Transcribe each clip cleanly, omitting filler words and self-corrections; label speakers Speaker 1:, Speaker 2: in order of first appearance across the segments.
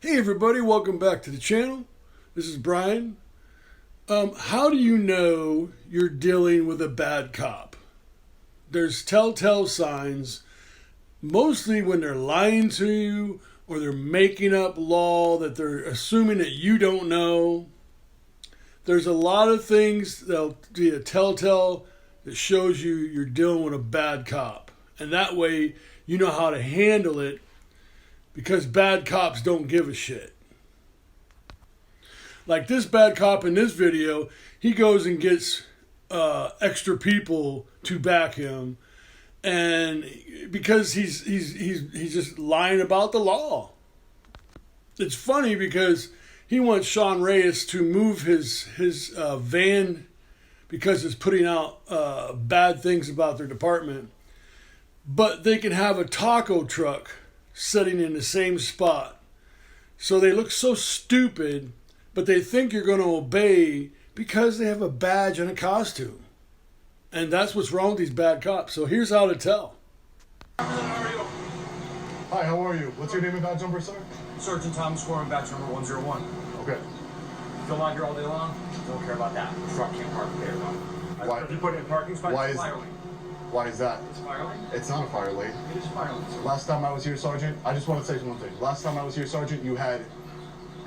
Speaker 1: Hey everybody, welcome back to the channel. This is Brian. How do you know you're dealing with a bad cop? There's telltale signs, mostly when they're lying to you or they're making up law that they're assuming that you don't know. There's a lot of things that'll be a telltale that shows you you're dealing with a bad cop. And that way you know how to handle it, because bad cops don't give a shit. Like this bad cop in this video, he goes and gets extra people to back him, and because he's just lying about the law. It's funny because he wants Sean Reyes to move his van because it's putting out bad things about their department, but they can have a taco truck sitting in the same spot. So they look so stupid, but they think you're going to obey because they have a badge and a costume. And that's what's wrong with these bad cops. So here's how to tell.
Speaker 2: Hi, how are you? What's your name and badge number, sir?
Speaker 3: Sergeant Thomas Gorman, badge number 101.
Speaker 2: Okay.
Speaker 3: Still out here all day long? Don't care about that. The truck can't park there.
Speaker 2: Why?
Speaker 3: If you put it in a parking spot,
Speaker 2: Why
Speaker 3: it's
Speaker 2: is-
Speaker 3: fire lane.
Speaker 2: Why is that?
Speaker 3: It's fire lane?
Speaker 2: It's not a fire lane.
Speaker 3: It is fire lane, sir.
Speaker 2: Last time I was here, Sergeant, I just want to say one thing. Last time I was here, Sergeant, you had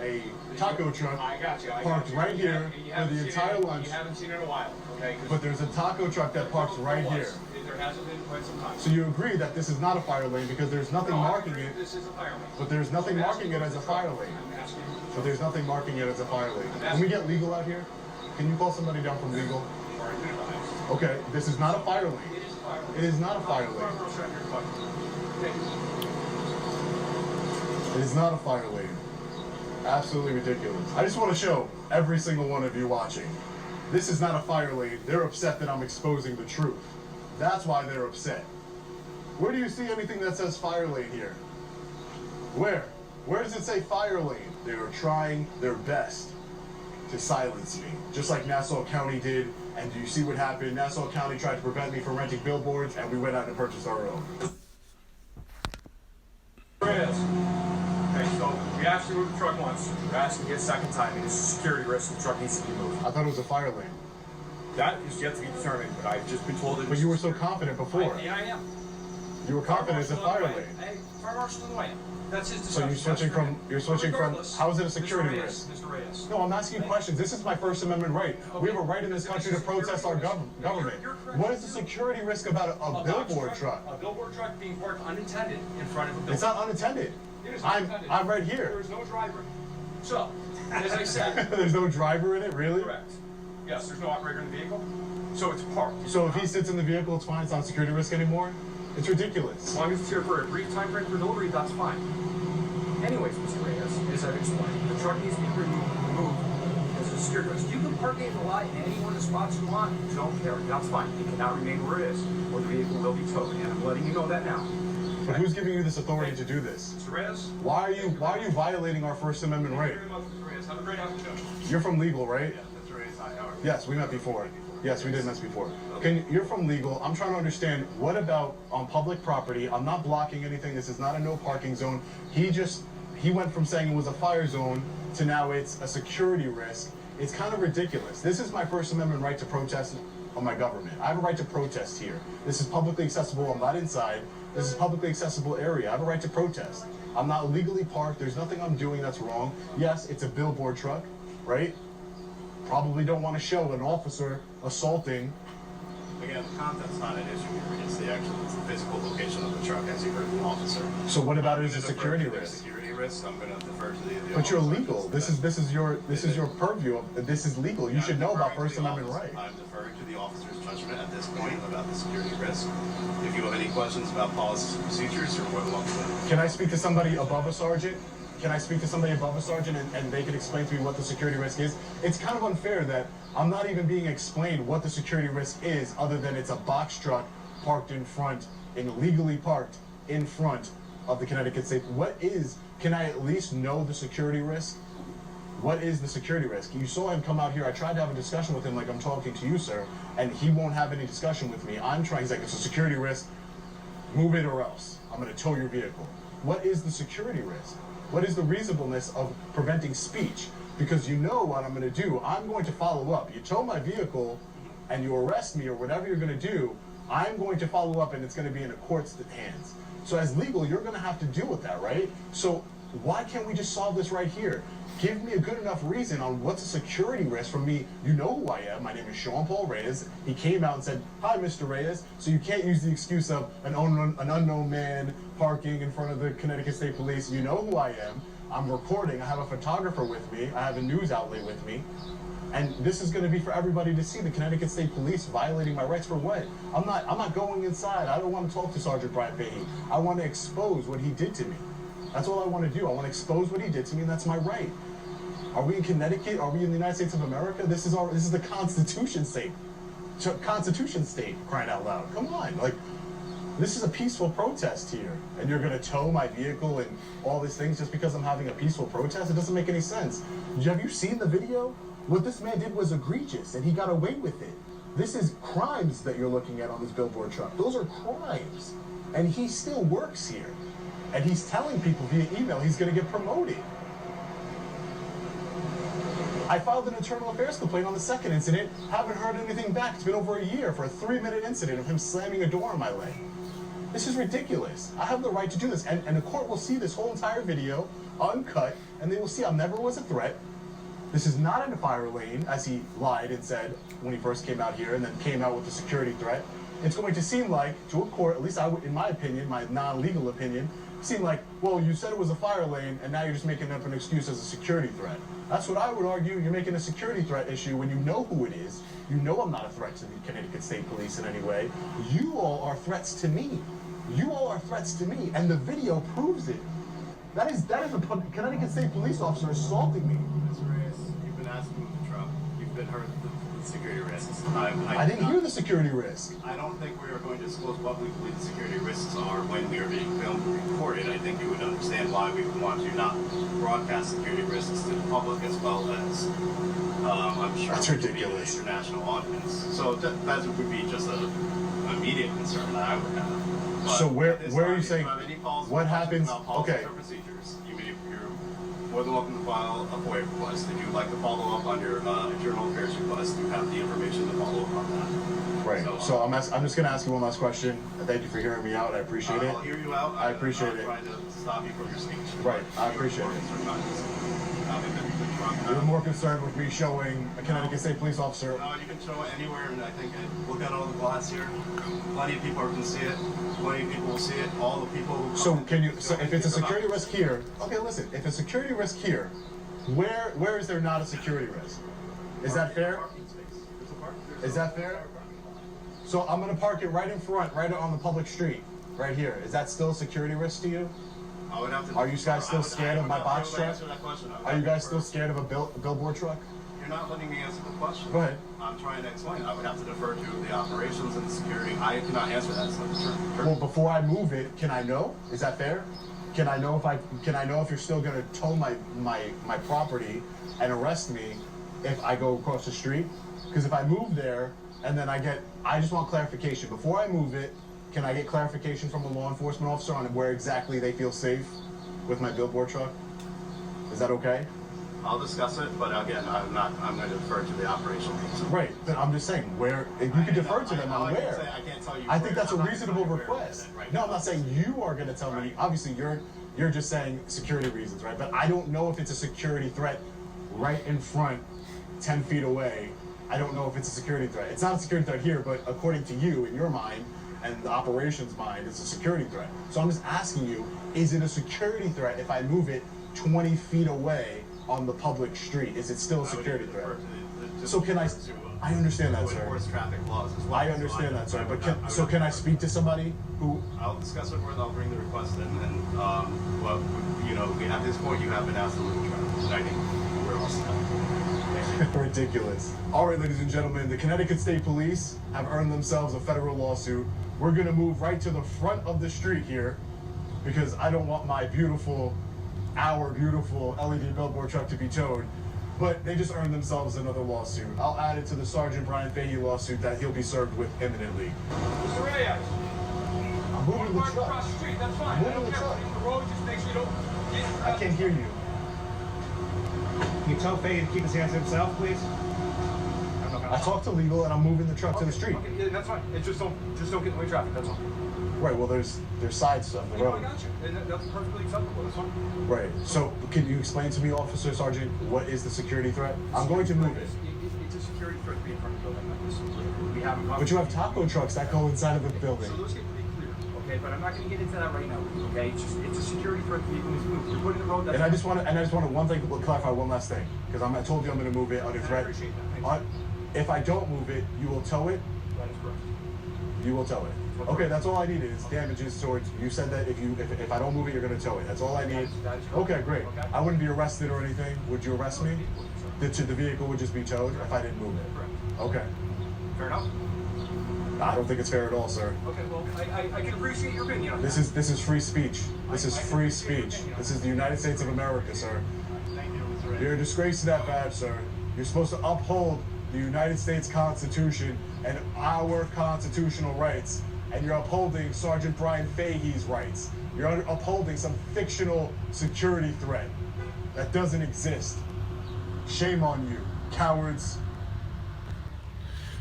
Speaker 2: a taco truck
Speaker 3: I got you.
Speaker 2: parked right here for the entire lunch.
Speaker 3: You haven't seen it in a while, okay?
Speaker 2: But there's a taco truck that parks right here.
Speaker 3: There hasn't been quite some time.
Speaker 2: So you agree that this is not a fire lane because there's nothing marking it.
Speaker 3: This is a fire lane.
Speaker 2: But there's nothing marking it as a fire lane.
Speaker 3: I'm asking you.
Speaker 2: But there's nothing marking it as a fire lane. Can we get legal out here? Can you call somebody down from legal? Okay, this is not a fire lane.
Speaker 3: It is a fire lane.
Speaker 2: It is not a fire lane. It is not a fire lane. Absolutely ridiculous. I just want to show every single one of you watching. This is not a fire lane. They're upset that I'm exposing the truth. That's why they're upset. Where do you see anything that says fire lane here? Where? Where does it say fire lane? They are trying their best to silence me, just like Nassau County did. And do you see what happened? Nassau County tried to prevent me from renting billboards, and we went out and purchased our own.
Speaker 3: Reyes. Okay, so we asked you to move the truck once. We're asking you a second time. It is a security risk. The truck needs to be moved.
Speaker 2: I thought it was a fire lane.
Speaker 3: That is yet to be determined, but I've just been told it.
Speaker 2: But you were so confident before.
Speaker 3: Yeah, I am.
Speaker 2: You were confident it's a fire lane.
Speaker 3: Hey, Fire Marshal in the way. That's his
Speaker 2: So
Speaker 3: discussion.
Speaker 2: you're switching from, how is it a security
Speaker 3: Mr.
Speaker 2: risk?
Speaker 3: Reyes, Mr. Reyes.
Speaker 2: No, I'm asking you questions. This is my First Amendment right. We have a right in this country to protest our government.
Speaker 3: You're correct.
Speaker 2: What is the security risk about a billboard truck?
Speaker 3: A billboard truck being parked unattended in front of a building.
Speaker 2: It's not unattended.
Speaker 3: It is
Speaker 2: I'm
Speaker 3: unattended.
Speaker 2: right
Speaker 3: There
Speaker 2: here.
Speaker 3: is no driver. So, as I said,
Speaker 2: There's no driver in it, really?
Speaker 3: correct. Yes, there's no operator in the vehicle. So it's parked.
Speaker 2: So if he sits in the vehicle, it's fine. It's not a security risk anymore. It's
Speaker 3: As
Speaker 2: ridiculous.
Speaker 3: long as it's here for a brief time frame for delivery, that's fine. Anyways, Mr. Reyes, as I've explained, the truck needs to be removed as a security risk. You can park it in the lot in any one of the spots you want. Don't care. That's fine. It cannot remain where it is, or the vehicle will be towed. And I'm letting you know that now.
Speaker 2: But who's giving you this authority to do this?
Speaker 3: Mr. Reyes?
Speaker 2: Why are you violating our First Amendment right?
Speaker 3: Thank you very much, Mr. Reyes. Have a great afternoon.
Speaker 2: You're from legal, right?
Speaker 3: Mr. Reyes, hi, how are you?
Speaker 2: Yes, we met before. Yes, we did met before. You're from legal. I'm trying to understand, what about on public property? I'm not blocking anything. This is not a no parking zone. He went from saying it was a fire zone to now it's a security risk. It's kind of ridiculous. This is my First Amendment right to protest on my government. I have a right to protest here. This is publicly accessible. I'm not inside. This is publicly accessible area. I have a right to protest. I'm not legally parked. There's nothing I'm doing that's wrong. Yes, it's a billboard truck, right? Probably don't want to show an officer assaulting.
Speaker 4: Again, the content's not an issue here. It's the physical location of the truck, as you heard the officer.
Speaker 2: So what about it as a
Speaker 4: I'm gonna
Speaker 2: security
Speaker 4: defer to their
Speaker 2: risk?
Speaker 4: Security risk. I'm going to defer to the.
Speaker 2: But you're
Speaker 4: officer.
Speaker 2: legal. This is your purview. This is legal. You
Speaker 4: I'm
Speaker 2: should know about
Speaker 4: deferring to
Speaker 2: First
Speaker 4: the
Speaker 2: Amendment
Speaker 4: officer.
Speaker 2: right.
Speaker 4: I'm deferring to the officer's judgment at this point about the security risk. If you have any questions about policies and procedures, you're more than welcome to.
Speaker 2: Can I speak to somebody above a sergeant? Can I speak to somebody above a sergeant and they can explain to me what the security risk is? It's kind of unfair that I'm not even being explained what the security risk is, other than it's a box truck parked in front, illegally parked in front of the Connecticut State. Can I at least know the security risk? What is the security risk? You saw him come out here. I tried to have a discussion with him like I'm talking to you, sir, and he won't have any discussion with me. He's like, it's a security risk. Move it or else. I'm going to tow your vehicle. What is the security risk? What is the reasonableness of preventing speech? Because you know what I'm going to do. I'm going to follow up. You tow my vehicle and you arrest me or whatever you're going to do, I'm going to follow up and it's going to be in a court's hands. So as legal, you're going to have to deal with that, right? So why can't we just solve this right here? Give me a good enough reason on what's a security risk from me. You know who I am. My name is Sean Paul Reyes. He came out and said, "Hi, Mr. Reyes." So you can't use the excuse of an unknown man parking in front of the Connecticut State Police. You know who I am. I'm recording. I have a photographer with me. I have a news outlet with me. And this is going to be for everybody to see. The Connecticut State Police violating my rights for what? I'm not going inside. I don't want to talk to Sergeant Brian Fahey. I want to expose what he did to me. That's all I want to do. I want to expose what he did to me, and that's my right. Are we in Connecticut? Are we in the United States of America? This is the Constitution state. Constitution state, crying out loud. Come on, like, this is a peaceful protest here, and you're gonna tow my vehicle and all these things just because I'm having a peaceful protest? It doesn't make any sense. Have you seen the video? What this man did was egregious, and he got away with it. This is crimes that you're looking at on this billboard truck. Those are crimes, and he still works here, and he's telling people via email he's gonna get promoted. I filed an internal affairs complaint on the second incident. Haven't heard anything back. It's been over a year for a 3-minute incident of him slamming a door on my leg. This is ridiculous. I have the right to do this. And the court will see this whole entire video uncut, and they will see I never was a threat. This is not in a fire lane, as he lied and said when he first came out here and then came out with a security threat. It's going to seem like, to a court, at least in my opinion, my non-legal opinion, seem like, well, you said it was a fire lane, and now you're just making up an excuse as a security threat. That's what I would argue. You're making a security threat issue when you know who it is. You know I'm not a threat to the Connecticut State Police in any way. You all are threats to me. You all are threats to me, and the video proves it. That is a Connecticut State Police officer assaulting me.
Speaker 4: Mr. Reyes, you've been asked to move the truck. You've been heard the security risks.
Speaker 2: I didn't hear the security risk.
Speaker 4: I don't think we are going to disclose what we believe the security risks are when we are being filmed and recorded. I think you would understand why we would want to not broadcast security risks to the public as well as, I'm sure,
Speaker 2: That's ridiculous.
Speaker 4: An international audience. So that would be just a immediate concern that I would have. But
Speaker 2: So where
Speaker 4: at this
Speaker 2: are you
Speaker 4: time,
Speaker 2: saying?
Speaker 4: if have any policies
Speaker 2: What
Speaker 4: or questions
Speaker 2: happens?
Speaker 4: about policies
Speaker 2: Okay.
Speaker 4: or procedures, you're more than welcome to file a FOIA request. If you'd like to follow up on your internal affairs request, you have the information to follow up on that.
Speaker 2: Right. So I'm just going to ask you one last question. Thank you for hearing me out. I appreciate it.
Speaker 4: I'll hear you out.
Speaker 2: I appreciate it.
Speaker 4: I'm not trying to stop you from your speech.
Speaker 2: Right, I appreciate it. You're more concerned with me showing a Connecticut State Police officer.
Speaker 4: No, you can show it anywhere, and I think, look at all the glass here. Plenty of people are going to see it. Plenty of people will see it. All the people who
Speaker 2: So
Speaker 4: come
Speaker 2: can you?
Speaker 4: in,
Speaker 2: So if it's a security risk here, okay, listen. If it's a security risk here, where is there not a security risk? Is that fair?
Speaker 4: Parking space. There's a park.
Speaker 2: Is that fair? So I'm gonna park it right in front, right on the public street, right here. Is that still a security risk to you?
Speaker 4: I would have to.
Speaker 2: Are you guys still scared of my box truck?
Speaker 4: Answer that question.
Speaker 2: Are you guys still scared of a billboard truck?
Speaker 4: You're not letting me answer the question.
Speaker 2: Go ahead.
Speaker 4: I'm trying to explain. I would have to defer to the operations and the security. I cannot answer that. It's like a
Speaker 2: Well, before I move it, can I know? Is that fair? Can I know if you're still gonna tow my property and arrest me if I go across the street? Because if I move there and then I just want clarification before I move it. Can I get clarification from a law enforcement officer on where exactly they feel safe with my billboard truck? Is that okay?
Speaker 4: I'll discuss it, but again, I'm going to defer to the operational team.
Speaker 2: Right, but I'm just saying where if you could defer to them on where.
Speaker 4: I can't tell you.
Speaker 2: I think that's a
Speaker 4: I'm not
Speaker 2: reasonable
Speaker 4: telling you where
Speaker 2: request.
Speaker 4: right
Speaker 2: No,
Speaker 4: now.
Speaker 2: I'm not saying you are going to tell me.
Speaker 4: Right.
Speaker 2: Obviously, you're just saying security reasons, right? But I don't know if it's a security threat right in front, 10 feet away. I don't know if it's a security threat. It's not a security threat here, but according to you, in your mind, and the operations mind, it's a security threat. So I'm just asking you, is it a security threat if I move it 20 feet away on the public street? Is it still a security threat? So can I? I understand that, sir.
Speaker 4: Enforce traffic laws as well.
Speaker 2: I understand that, sir. But can I speak to somebody who?
Speaker 4: I'll discuss it further. I'll bring the request in, and well, at this point, you have been asked to leave the traffic. And I think we're all set.
Speaker 2: Ridiculous. All right, ladies and gentlemen, the Connecticut State Police have earned themselves a federal lawsuit. We're gonna move right to the front of the street here because I don't want my beautiful LED billboard truck to be towed. But they just earned themselves another lawsuit. I'll add it to the Sergeant Brian Fahey lawsuit that he'll be served with imminently.
Speaker 3: Mr. Reyes,
Speaker 2: I'm moving the
Speaker 3: park
Speaker 2: truck.
Speaker 3: across the street, that's fine. I
Speaker 2: Moving
Speaker 3: don't
Speaker 2: the
Speaker 3: care.
Speaker 2: truck.
Speaker 3: The road just makes sure you don't
Speaker 2: I can't hear you.
Speaker 5: Can you tell Faye to keep his hands to himself, please?
Speaker 3: I'm not gonna.
Speaker 2: I talked to legal and I'm moving the truck to the street.
Speaker 3: Okay, yeah, that's fine. It's just don't get in the way of traffic. That's all.
Speaker 2: Right, well, there's sides of the
Speaker 3: You know, I
Speaker 2: road.
Speaker 3: got you. And that's perfectly acceptable. That's fine.
Speaker 2: Right, so can you explain to me, Officer Sergeant, what is the security threat? I'm going to move it.
Speaker 3: It's a security threat to be in front of the building like this. We have a
Speaker 2: But you have taco trucks that go inside of the building.
Speaker 3: So those get pretty clear, okay? But I'm not going to get into that right now, okay? It's a security threat to be moved. You're putting the road. That's
Speaker 2: And I just want to one thing, clarify one last thing, because I told you I'm going to move it under
Speaker 3: I
Speaker 2: threat.
Speaker 3: appreciate that. Thank
Speaker 2: If I don't move it, you will tow it.
Speaker 3: That is correct.
Speaker 2: You will tow it. Okay, that's all I needed is damages towards. You said that if I don't move it, you're going to tow it. That's all I need.
Speaker 3: That is correct.
Speaker 2: Okay, great.
Speaker 3: Okay.
Speaker 2: I wouldn't be arrested or anything. Would you arrest me? The vehicle would just be towed if I didn't move it.
Speaker 3: Correct.
Speaker 2: Okay.
Speaker 3: Fair enough.
Speaker 2: I don't think it's fair at all, sir.
Speaker 3: Okay, well, I can appreciate your opinion on
Speaker 2: This
Speaker 3: that.
Speaker 2: is free speech. This is free speech. This is the United States of America, sir.
Speaker 4: Thank you, Mr. Reyes.
Speaker 2: You're a disgrace to that badge, sir. You're supposed to uphold the United States Constitution and our constitutional rights, and you're upholding Sergeant Brian Fahey's rights. You're upholding some fictional security threat that doesn't exist. Shame on you, cowards.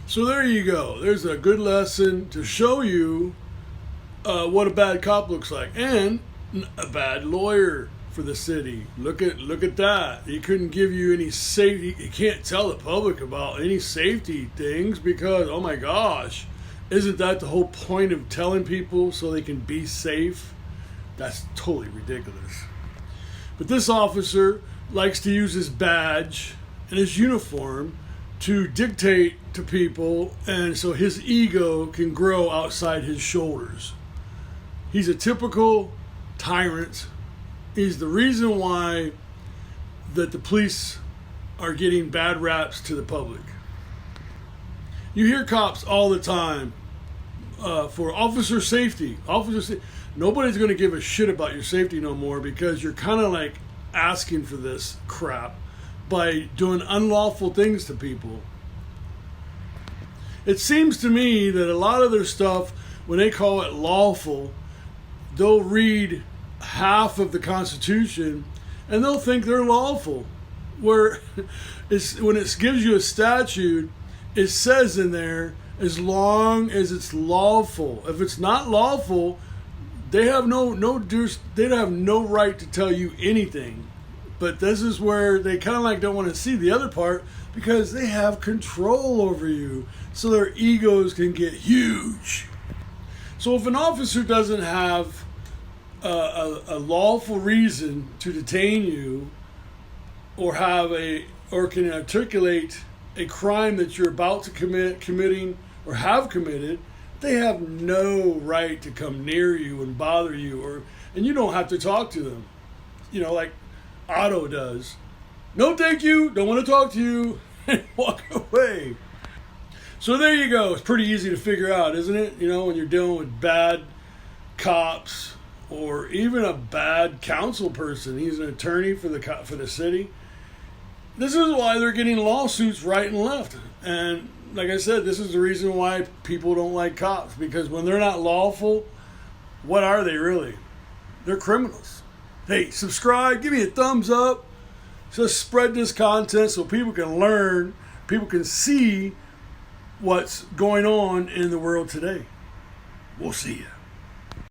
Speaker 1: So there you go. There's a good lesson to show you what a bad cop looks like, and a bad lawyer for the city. Look at that. He couldn't give you any safety. He can't tell the public about any safety things because, oh my gosh, isn't that the whole point of telling people so they can be safe? That's totally ridiculous. But this officer likes to use his badge and his uniform to dictate to people, and so his ego can grow outside his shoulders. He's a typical tyrant. He's the reason why that the police are getting bad raps to the public. You hear cops all the time for officer safety. Nobody's going to give a shit about your safety no more because you're kind of like asking for this crap by doing unlawful things to people. It seems to me that a lot of their stuff, when they call it lawful, they'll read half of the Constitution and they'll think they're lawful. Where when it gives you a statute, it says in there, as long as it's lawful. If it's not lawful, they have no right to tell you anything. But this is where they kind of like don't want to see the other part because they have control over you, so their egos can get huge. So if an officer doesn't have a lawful reason to detain you, or can articulate a crime that you're about to committing or have committed, they have no right to come near you and bother you, and you don't have to talk to them. You know, like Otto does. No, thank you. Don't want to talk to you. And walk away. So there you go. It's pretty easy to figure out, isn't it? You know, when you're dealing with bad cops or even a bad council person. He's an attorney for the city. This is why they're getting lawsuits right and left. And like I said, this is the reason why people don't like cops, because when they're not lawful, what are they really? They're criminals. Hey, subscribe, give me a thumbs up. Just spread this content so people can learn, people can see what's going on in the world today. We'll see you.